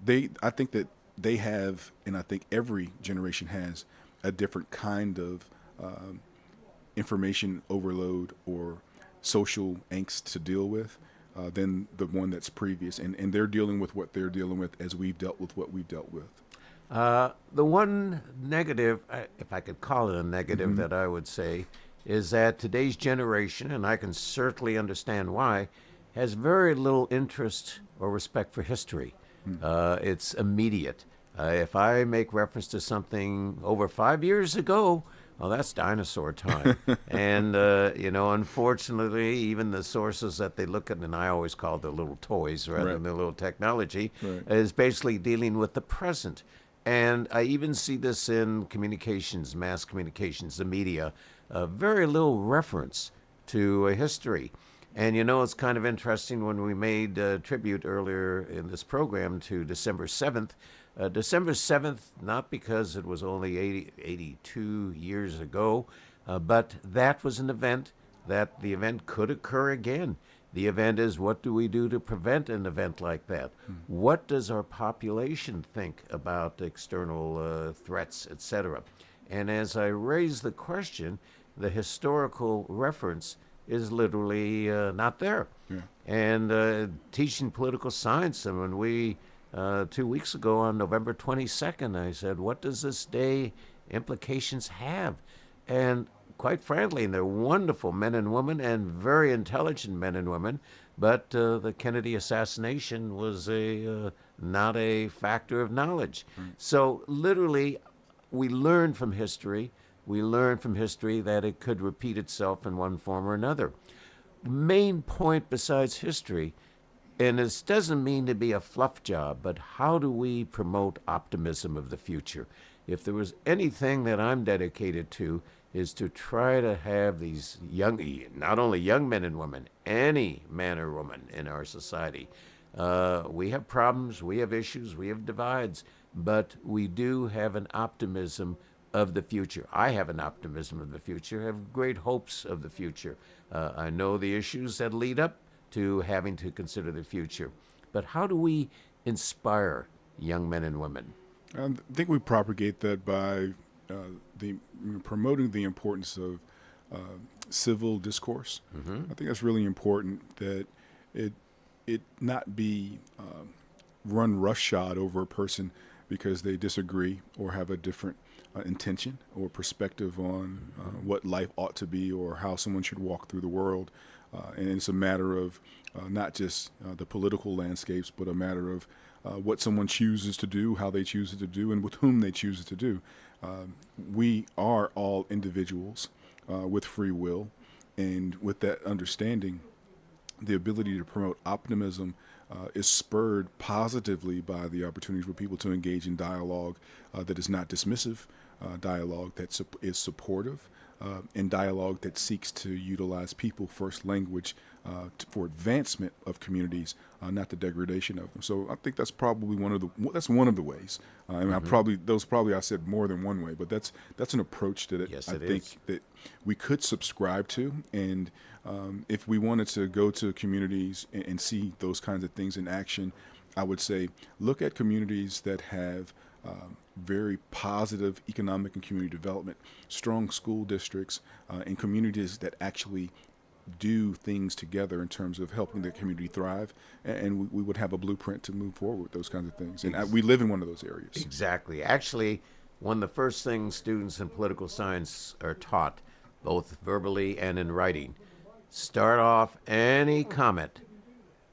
I think that they have, and I think every generation has, a different kind of information overload or social angst to deal with than the one that's previous. And they're dealing with what they're dealing with as we've dealt with what we've dealt with. The one negative, if I could call it a negative, that I would say is that today's generation, and I can certainly understand why, has very little interest or respect for history. It's immediate. If I make reference to something over 5 years ago, well, that's dinosaur time. And, unfortunately, even the sources that they look at, and I always call the little toys rather than the little technology, is basically dealing with the present. And I even see this in communications, mass communications, the media, very little reference to history. And, it's kind of interesting when we made tribute earlier in this program to December 7th. December 7th, not because it was only 82 years ago, but that was an event that the event could occur again. The event is, what do we do to prevent an event like that? What does our population think about external threats, etc.? And as I raise the question, the historical reference is literally not there. Yeah. And teaching political science, and when we 2 weeks ago on November 22nd, I said, what does this day implications have? And quite frankly, they're wonderful men and women and very intelligent men and women, but the Kennedy assassination was not a factor of knowledge. So literally, we learn from history. We learn from history that it could repeat itself in one form or another. Main point besides history, and this doesn't mean to be a fluff job, but how do we promote optimism of the future? If there was anything that I'm dedicated to, is to try to have these young, not only young men and women, any man or woman in our society. We have problems, we have issues, we have divides, but we do have an optimism of the future. I have an optimism of the future, have great hopes of the future. I know the issues that lead up to having to consider the future. But how do we inspire young men and women? I think we propagate that by promoting the importance of civil discourse. I think that's really important, that it not be run roughshod over a person because they disagree or have a different intention or perspective on what life ought to be or how someone should walk through the world. And it's a matter of not just the political landscapes, but a matter of what someone chooses to do, how they choose it to do, and with whom they choose it to do. We are all individuals with free will, and with that understanding, the ability to promote optimism is spurred positively by the opportunity for people to engage in dialogue that is not dismissive, dialogue that is supportive, and dialogue that seeks to utilize people-first language for advancement of communities, not the degradation of them. So I think that's probably one of the ways. And I said more than one way, but that's an approach that I think that we could subscribe to. And if we wanted to go to communities and see those kinds of things in action, I would say look at communities that have very positive economic and community development, strong school districts, and communities that actually do things together in terms of helping the community thrive, and we would have a blueprint to move forward with those kinds of things. And we live in one of those areas. Exactly. Actually, one of the first things students in political science are taught, both verbally and in writing, start off any comment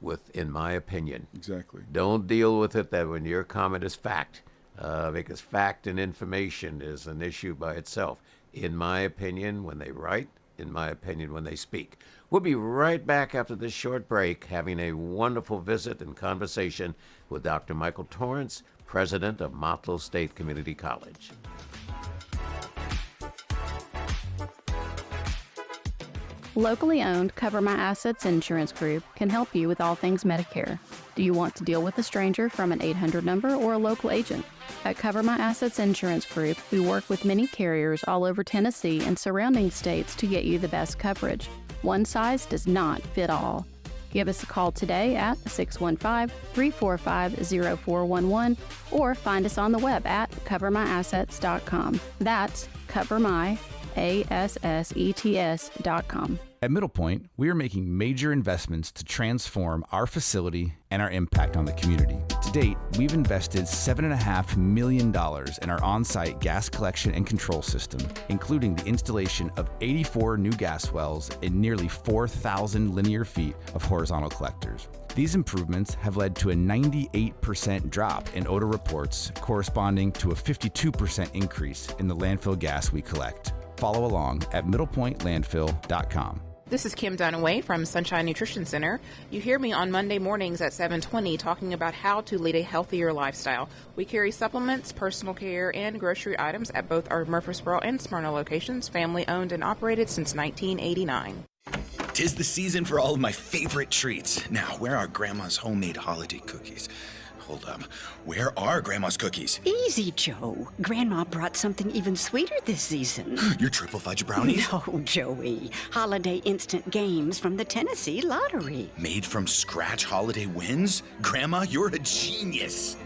with, in my opinion. Exactly. Don't deal with it that when your comment is fact, because fact and information is an issue by itself. In my opinion, when they write, in my opinion, when they speak. We'll be right back after this short break, having a wonderful visit and conversation with Dr. Michael Torrance, president of Motlow State Community College. Locally owned Cover My Assets Insurance Group can help you with all things Medicare. Do you want to deal with a stranger from an 800 number or a local agent? At Cover My Assets Insurance Group, we work with many carriers all over Tennessee and surrounding states to get you the best coverage. One size does not fit all. Give us a call today at 615-345-0411 or find us on the web at covermyassets.com. That's covermyassets.com. At Middle Point, we are making major investments to transform our facility and our impact on the community. To date, we've invested $7.5 million in our on-site gas collection and control system, including the installation of 84 new gas wells and nearly 4,000 linear feet of horizontal collectors. These improvements have led to a 98% drop in odor reports, corresponding to a 52% increase in the landfill gas we collect. Follow along at middlepointlandfill.com. This is Kim Dunaway from Sunshine Nutrition Center. You hear me on Monday mornings at 7:20 talking about how to lead a healthier lifestyle. We carry supplements, personal care, and grocery items at both our Murfreesboro and Smyrna locations, family owned and operated since 1989. 'Tis the season for all of my favorite treats. Now, where are Grandma's homemade holiday cookies? Hold up. Where are Grandma's cookies? Easy, Joe. Grandma brought something even sweeter this season. Your triple fudge brownies? No, Joey. Holiday instant games from the Tennessee Lottery. Made from scratch holiday wins? Grandma, you're a genius.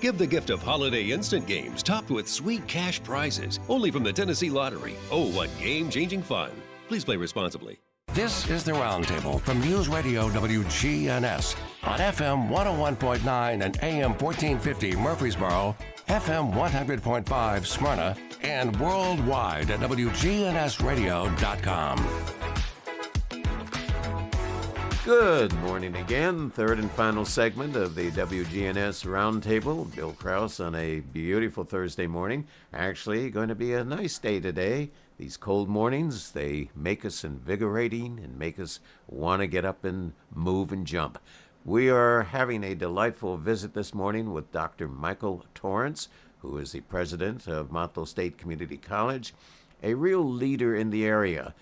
Give the gift of holiday instant games topped with sweet cash prizes. Only from the Tennessee Lottery. Oh, what game-changing fun. Please play responsibly. This is the Roundtable from News Radio WGNS on FM 101.9 and AM 1450 Murfreesboro, FM 100.5 Smyrna, and worldwide at WGNSradio.com. Good morning again. Third and final segment of the WGNS Roundtable. Bill Krause on a beautiful Thursday morning. Actually, going to be a nice day today. These cold mornings, they make us invigorating and make us want to get up and move and jump. We are having a delightful visit this morning with Dr. Michael Torrance, who is the president of Motlow State Community College, a real leader in the area.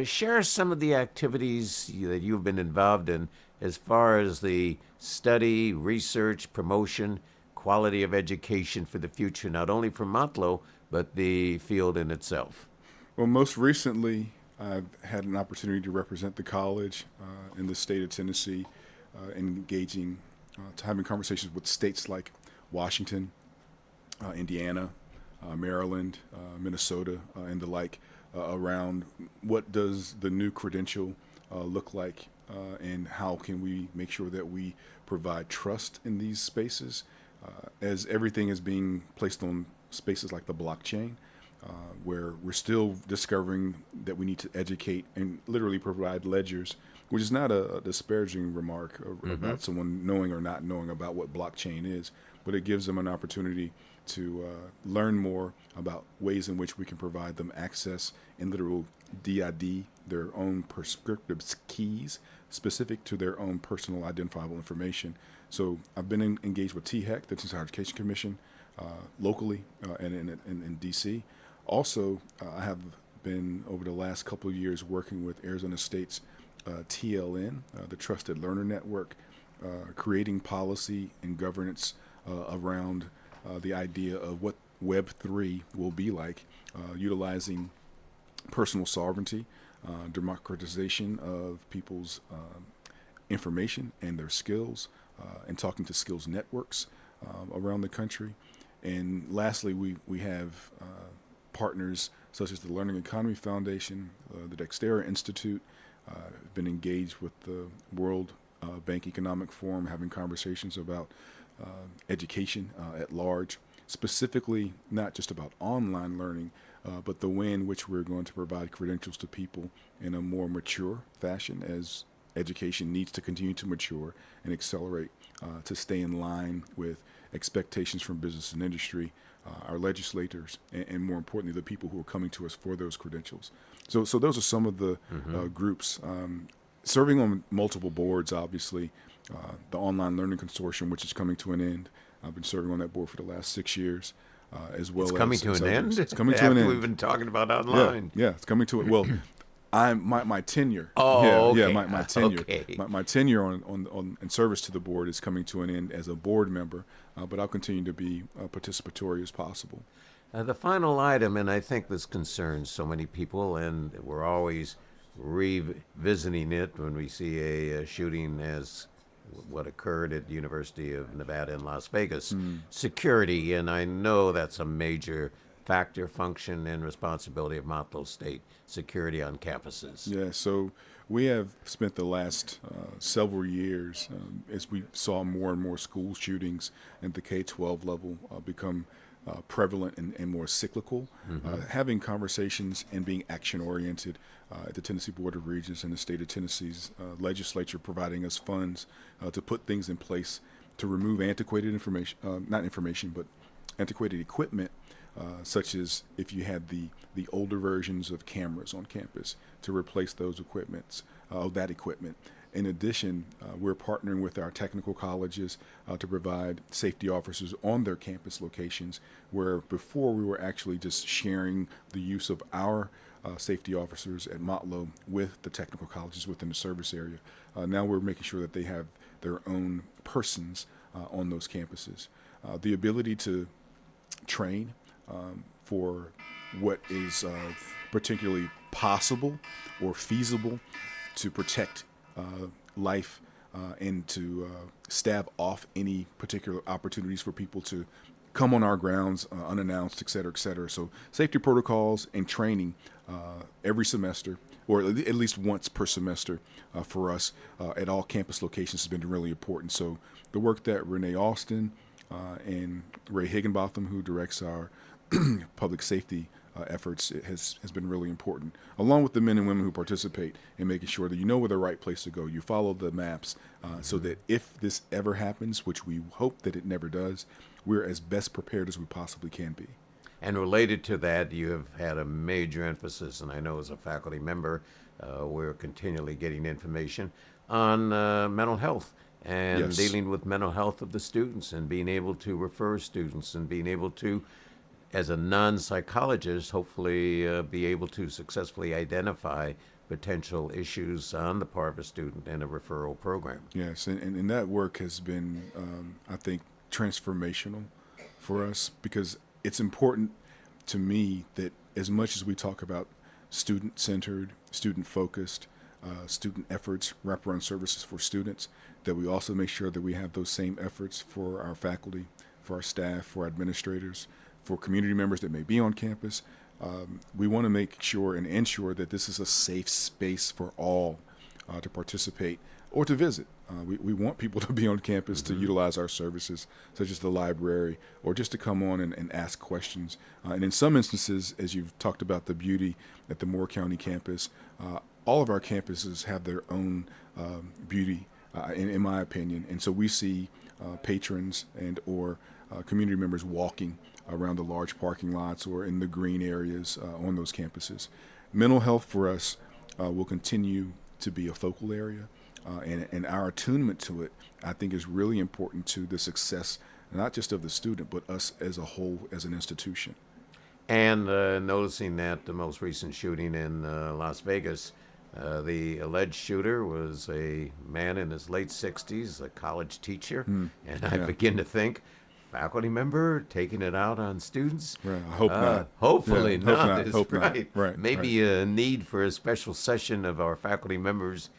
Share some of the activities that you've been involved in as far as the study, research, promotion, quality of education for the future, not only for Motlow, but the field in itself. Well, most recently, I've had an opportunity to represent the college in the state of Tennessee, engaging, having conversations with states like Washington, Indiana, Maryland, Minnesota, and the like, around what does the new credential look like, and how can we make sure that we provide trust in these spaces, as everything is being placed on spaces like the blockchain, where we're still discovering that we need to educate and literally provide ledgers, which is not a disparaging remark about someone knowing or not knowing about what blockchain is, but it gives them an opportunity to learn more about ways in which we can provide them access and literal DID, their own prescriptive keys specific to their own personal identifiable information. So I've been engaged with THEC, the Tennessee Higher Education Commission, locally and in D.C. Also, I have been, over the last couple of years, working with Arizona State's TLN, the Trusted Learner Network, creating policy and governance around the idea of what Web3 will be like, utilizing personal sovereignty, democratization of people's information and their skills, and talking to skills networks around the country. And lastly, we have partners such as the Learning Economy Foundation, the Dextera Institute, been engaged with the World Bank Economic Forum, having conversations about education at large, specifically not just about online learning, but the way in which we're going to provide credentials to people in a more mature fashion, as education needs to continue to mature and accelerate to stay in line with expectations from business and industry, our legislators, and more importantly, the people who are coming to us for those credentials. So those are some of the groups. Serving on multiple boards, obviously, the Online Learning Consortium, which is coming to an end. I've been serving on that board for the last 6 years, as well as... It's coming to an end? It's coming to an end. We've been talking about online. Yeah, it's coming to it. Well, my tenure. Oh, okay. Yeah, my tenure. Okay. My tenure on in service to the board is coming to an end as a board member, but I'll continue to be participatory as possible. The final item, and I think this concerns so many people, and we're always revisiting it when we see a shooting as what occurred at the University of Nevada in Las Vegas. Security, and I know that's a major factor, function, and responsibility of Motlow State, security on campuses. Yeah, so we have spent the last several years, as we saw more and more school shootings at the K-12 level become prevalent and more cyclical, having conversations and being action-oriented at the Tennessee Board of Regents and the state of Tennessee's legislature providing us funds to put things in place to remove antiquated antiquated equipment, such as if you had the older versions of cameras on campus, to replace those that equipment. In addition, we're partnering with our technical colleges to provide safety officers on their campus locations, where before we were actually just sharing the use of our safety officers at Motlow with the technical colleges within the service area. Now we're making sure that they have their own persons on those campuses. The ability to train for what is particularly possible or feasible to protect life and to stave off any particular opportunities for people to come on our grounds unannounced, et cetera, et cetera. So safety protocols and training every semester, or at least once per semester for us at all campus locations has been really important. So the work that Renee Austin and Ray Higginbotham, who directs our public safety efforts, has been really important, along with the men and women who participate in making sure that you know where the right place to go. You follow the maps so that if this ever happens, which we hope that it never does, we're as best prepared as we possibly can be. And related to that, you have had a major emphasis, and I know as a faculty member, we're continually getting information on mental health and Yes. dealing with mental health of the students and being able to refer students and being able to, as a non-psychologist, hopefully be able to successfully identify potential issues on the part of a student in a referral program. Yes, and that work has been, I think, transformational for us, because it's important to me that as much as we talk about student-centered, student-focused, student efforts, wraparound services for students, that we also make sure that we have those same efforts for our faculty, for our staff, for our administrators, for community members that may be on campus. We want to make sure and ensure that this is a safe space for all to participate or to visit. We want people to be on campus to utilize our services, such as the library, or just to come on and ask questions. And in some instances, as you've talked about the beauty at the Moore County campus, all of our campuses have their own beauty, in my opinion. And so we see patrons and or community members walking around the large parking lots or in the green areas on those campuses. Mental health for us will continue to be a focal area, and our attunement to it, I think, is really important to the success, not just of the student, but us as a whole, as an institution. And noticing that the most recent shooting in Las Vegas, the alleged shooter was a man in his late 60s, a college teacher, and I begin to think, faculty member taking it out on students? Right, I hope not. Hopefully Yeah, not. hope Is not. right. Right, Maybe a need for a special session of our faculty members.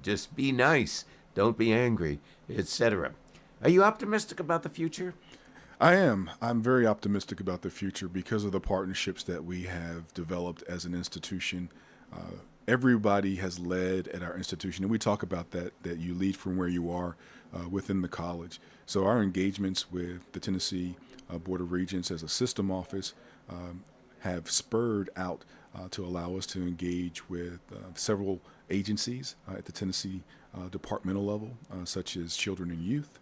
Just be nice, don't be angry, etc. Are you optimistic about the future? I am. I'm very optimistic about the future because of the partnerships that we have developed as an institution. Everybody has led at our institution, and we talk about that you lead from where you are within the college. So our engagements with the Tennessee Board of Regents as a system office have spurred out to allow us to engage with several agencies at the Tennessee departmental level, such as Children and Youth,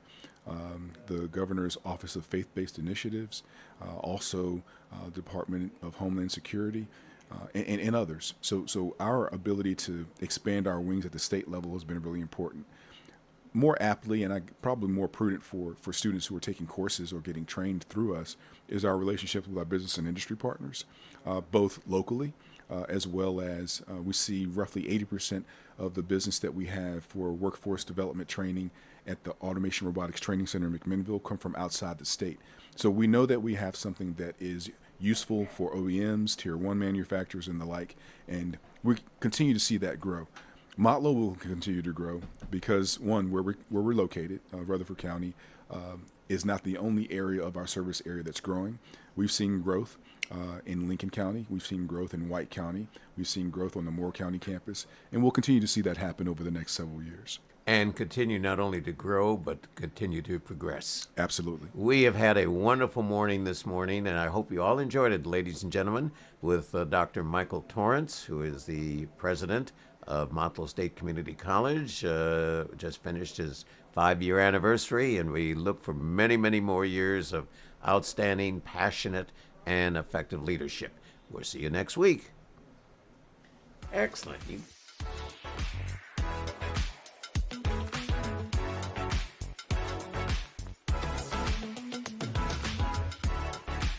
the Governor's Office of Faith-Based Initiatives, also Department of Homeland Security, and others. So our ability to expand our wings at the state level has been really important. More aptly, and probably more prudent for students who are taking courses or getting trained through us, is our relationship with our business and industry partners, both locally as well as we see roughly 80% of the business that we have for workforce development training at the Automation Robotics Training Center in McMinnville come from outside the state. So we know that we have something that is useful for OEMs, Tier 1 manufacturers, and the like, and we continue to see that grow. Motlow will continue to grow because, one, where we're located, Rutherford County, is not the only area of our service area that's growing. We've seen growth in Lincoln County. We've seen growth in White County. We've seen growth on the Moore County campus, and we'll continue to see that happen over the next several years. And continue not only to grow, but continue to progress. Absolutely. We have had a wonderful morning this morning, and I hope you all enjoyed it, ladies and gentlemen, with Dr. Michael Torrance, who is the president of Motlow State Community College, just finished his 5-year anniversary, and we look for many, many more years of outstanding, passionate, and effective leadership. We'll see you next week. Excellent.